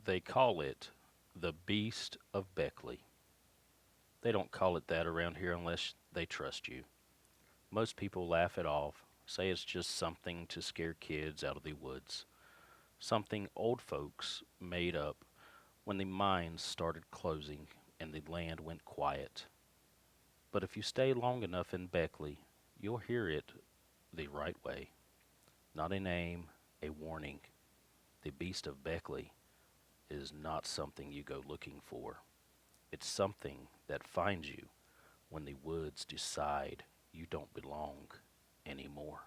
They call it the Beast of Beckley. They don't call it that around here unless they trust you. Most people laugh it off, say it's just something to scare kids out of the woods, something old folks made up when the mines started closing and the land went quiet. But if you stay long enough in Beckley, you'll hear it the right way. Not a name, a warning. The Beast of Beckley is not something you go looking for. It's something that finds you when the woods decide you don't belong anymore.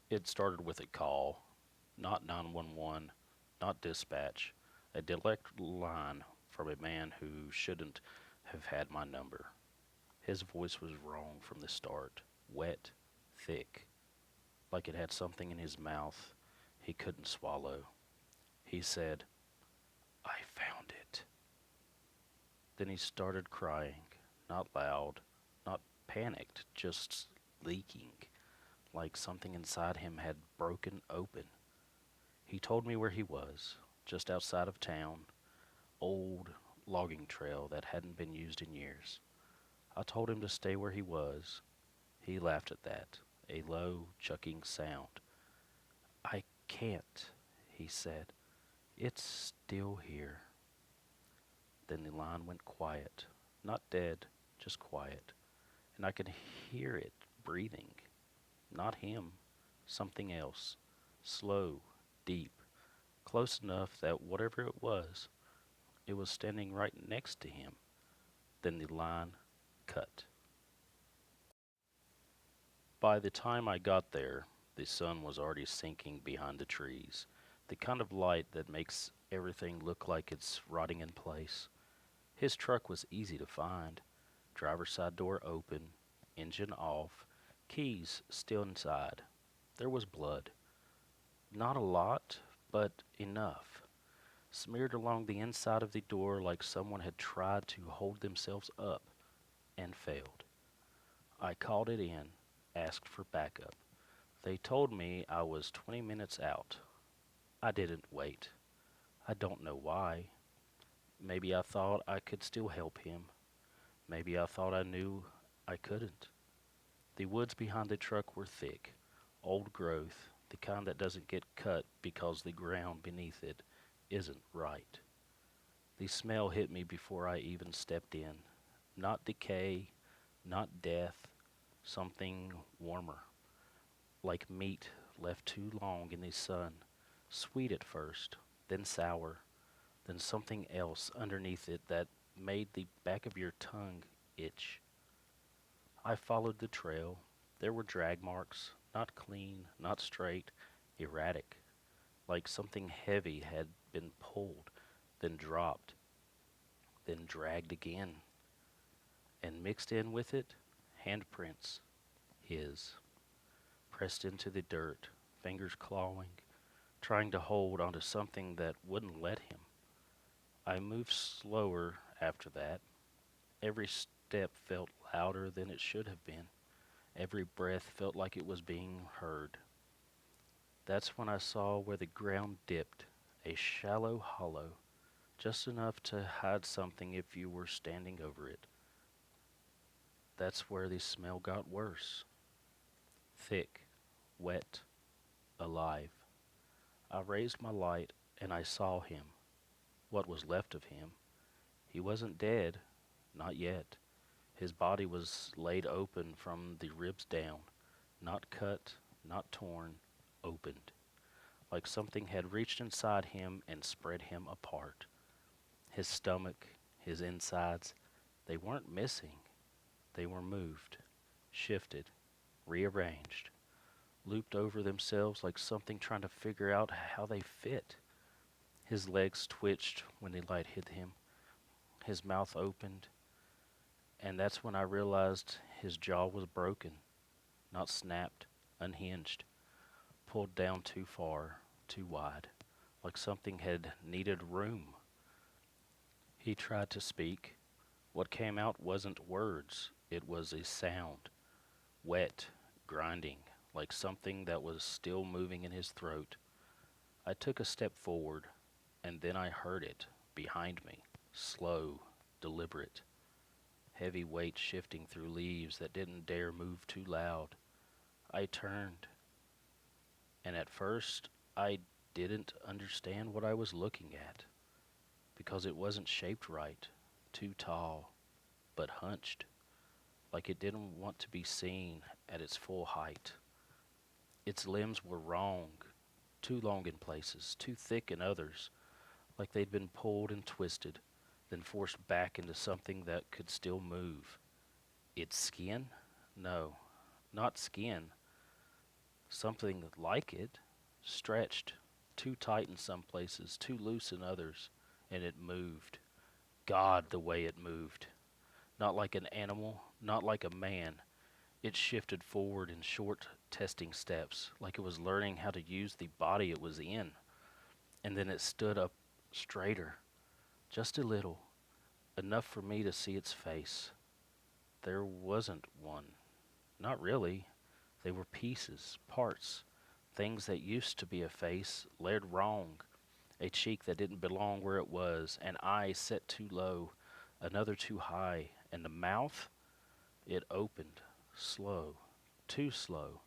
It started with a call, not 911, not dispatch, a direct line from a man who shouldn't have had my number. His voice was wrong from the start, wet, thick, like it had something in his mouth he couldn't swallow. He said, "I found it." Then he started crying, not loud, not panicked, just leaking, like something inside him had broken open. He told me where he was, just outside of town, old logging trail that hadn't been used in years. I told him to stay where he was. He laughed at that, a low, chucking sound. "I can't," he said. "It's still here." Then the line went quiet, not dead, just quiet, and I could hear it breathing. Not him, something else, slow, deep, close enough that whatever it was standing right next to him. Then the line cut. By the time I got there, the sun was already sinking behind the trees, the kind of light that makes everything look like it's rotting in place. His truck was easy to find. Driver's side door open, engine off, keys still inside. There was blood. Not a lot, but enough. Smeared along the inside of the door like someone had tried to hold themselves up and failed. I called it in, asked for backup. They told me I was 20 minutes out. I didn't wait. I don't know why. Maybe I thought I could still help him. Maybe I thought I knew I couldn't. The woods behind the truck were thick, old growth, the kind that doesn't get cut because the ground beneath it isn't right. The smell hit me before I even stepped in. Not decay, not death, something warmer, like meat left too long in the sun, sweet at first, then sour, then something else underneath it that made the back of your tongue itch. I followed the trail. There were drag marks, not clean, not straight, erratic, like something heavy had been pulled, then dropped, then dragged again, and mixed in with it, handprints, his, pressed into the dirt, fingers clawing, trying to hold onto something that wouldn't let him. I moved slower after that. Every step felt louder than it should have been. Every breath felt like it was being heard. That's when I saw where the ground dipped, a shallow hollow, just enough to hide something if you were standing over it. That's where the smell got worse. Thick, wet, alive. I raised my light and I saw him, what was left of him. He wasn't dead, not yet. His body was laid open from the ribs down, not cut, not torn, opened, like something had reached inside him and spread him apart. His stomach, his insides, they weren't missing. They were moved, shifted, rearranged, looped over themselves like something trying to figure out how they fit. His legs twitched when the light hit him. His mouth opened, and that's when I realized his jaw was broken, not snapped, unhinged, pulled down too far, too wide, like something had needed room. He tried to speak. What came out wasn't words, it was a sound, wet, grinding, like something that was still moving in his throat. I took a step forward, and then I heard it behind me, slow, deliberate, heavy weight shifting through leaves that didn't dare move too loud. I turned, and at first I didn't understand what I was looking at, because it wasn't shaped right, too tall, but hunched, like it didn't want to be seen at its full height. Its limbs were wrong, too long in places, too thick in others, like they'd been pulled and twisted, then forced back into something that could still move. Its skin? No, not skin. Something like it, stretched, too tight in some places, too loose in others, and it moved. God, the way it moved. Not like an animal, not like a man. It shifted forward in short, testing steps, like it was learning how to use the body it was in. And then it stood up straighter, just a little, enough for me to see its face. There wasn't one. Not really. They were pieces, parts, things that used to be a face, laid wrong, a cheek that didn't belong where it was, an eye set too low, another too high, and the mouth, it opened, slow, too slow,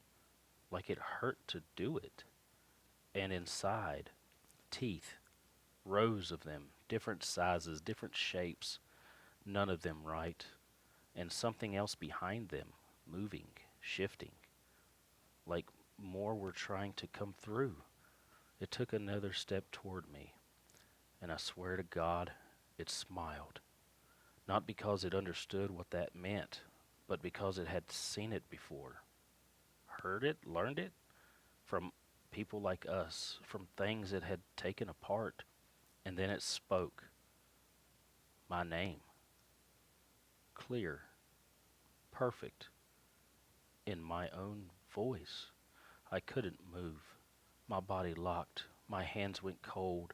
like it hurt to do it. And inside, teeth, rows of them, different sizes, different shapes, none of them right, and something else behind them, moving, shifting, like more were trying to come through. It took another step toward me, and I swear to God, it smiled. Not because it understood what that meant, but because it had seen it before, heard it, learned it from people like us, from things it had taken apart, and then it spoke my name, clear, perfect, in my own voice. I couldn't move. My body locked, my hands went cold,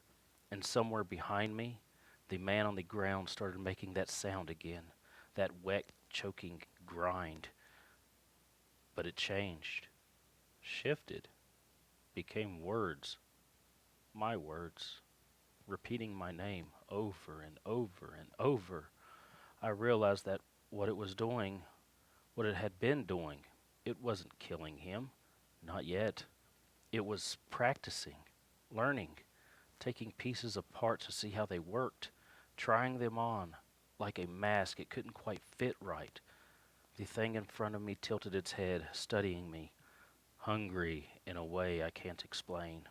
and somewhere behind me, the man on the ground started making that sound again, that wet, choking grind. But it changed, shifted, became words, my words, repeating my name over and over and over. I realized that what it was doing, what it had been doing, it wasn't killing him, not yet. It was practicing, learning, taking pieces apart to see how they worked, trying them on like a mask it couldn't quite fit right. The thing in front of me tilted its head, studying me, hungry in a way I can't explain.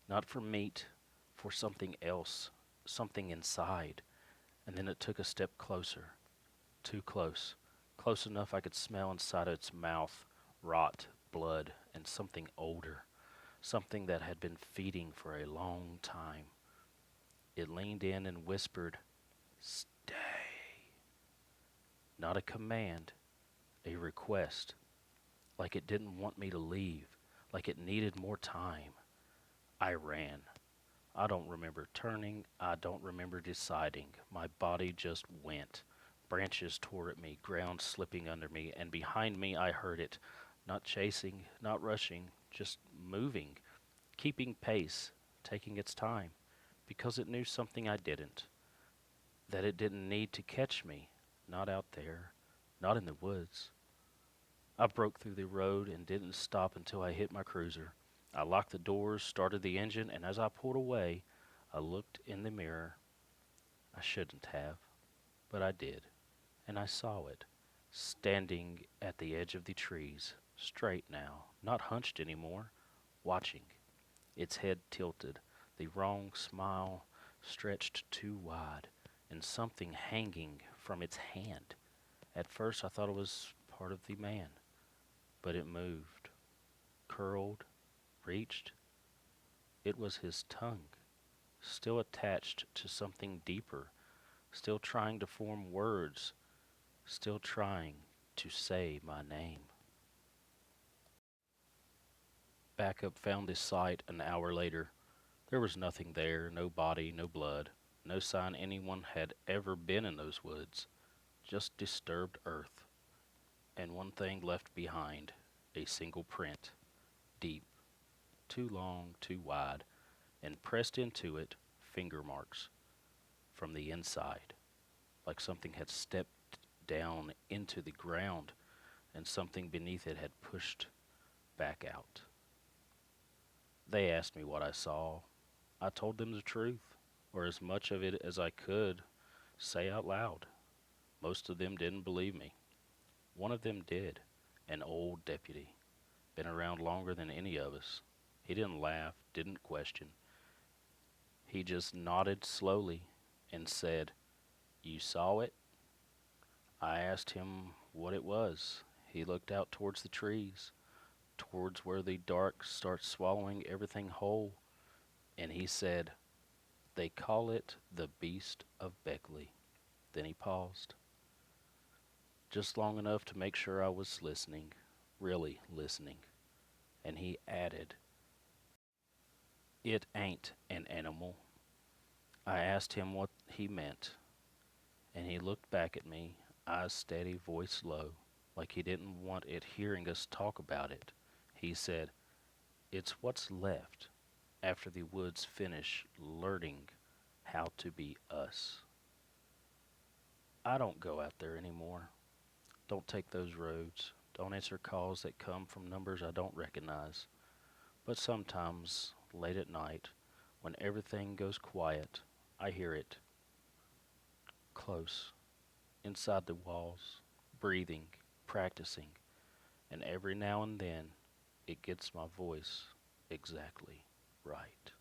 Not for meat, for something else, something inside. And then it took a step closer, too close, close enough I could smell inside its mouth rot, blood, and something older, something that had been feeding for a long time. It leaned in and whispered, "Stay." Not a command, a request, like it didn't want me to leave, like it needed more time. I ran. I don't remember turning, I don't remember deciding. My body just went. Branches tore at me, ground slipping under me, and behind me I heard it. Not chasing, not rushing, just moving, keeping pace, taking its time, because it knew something I didn't. That it didn't need to catch me, not out there, not in the woods. I broke through the road and didn't stop until I hit my cruiser. I locked the doors, started the engine, and as I pulled away, I looked in the mirror. I shouldn't have, but I did, and I saw it, standing at the edge of the trees, straight now, not hunched anymore, watching, its head tilted, the wrong smile stretched too wide, and something hanging from its hand. At first I thought it was part of the man, but it moved, curled, reached. It was his tongue, still attached to something deeper, still trying to form words, still trying to say my name. Backup found this site an hour later. There was nothing there, no body, no blood, no sign anyone had ever been in those woods, just disturbed earth, and one thing left behind, a single print, deep, too long, too wide, and pressed into it finger marks from the inside, like something had stepped down into the ground and something beneath it had pushed back out. They asked me what I saw. I told them the truth, or as much of it as I could say out loud. Most of them didn't believe me. One of them did, an old deputy, been around longer than any of us. He didn't laugh, didn't question. He just nodded slowly and said, "You saw it?" I asked him what it was. He looked out towards the trees, towards where the dark starts swallowing everything whole, and he said, "They call it the Beast of Beckley." Then he paused, just long enough to make sure I was listening, really listening, and he added, "It ain't an animal." I asked him what he meant, and he looked back at me, eyes steady, voice low, like he didn't want it hearing us talk about it. He said, "It's what's left after the woods finish learning how to be us." I don't go out there anymore. Don't take those roads. Don't answer calls that come from numbers I don't recognize. But sometimes, late at night, when everything goes quiet, I hear it, close, inside the walls, breathing, practicing, and every now and then it gets my voice exactly right.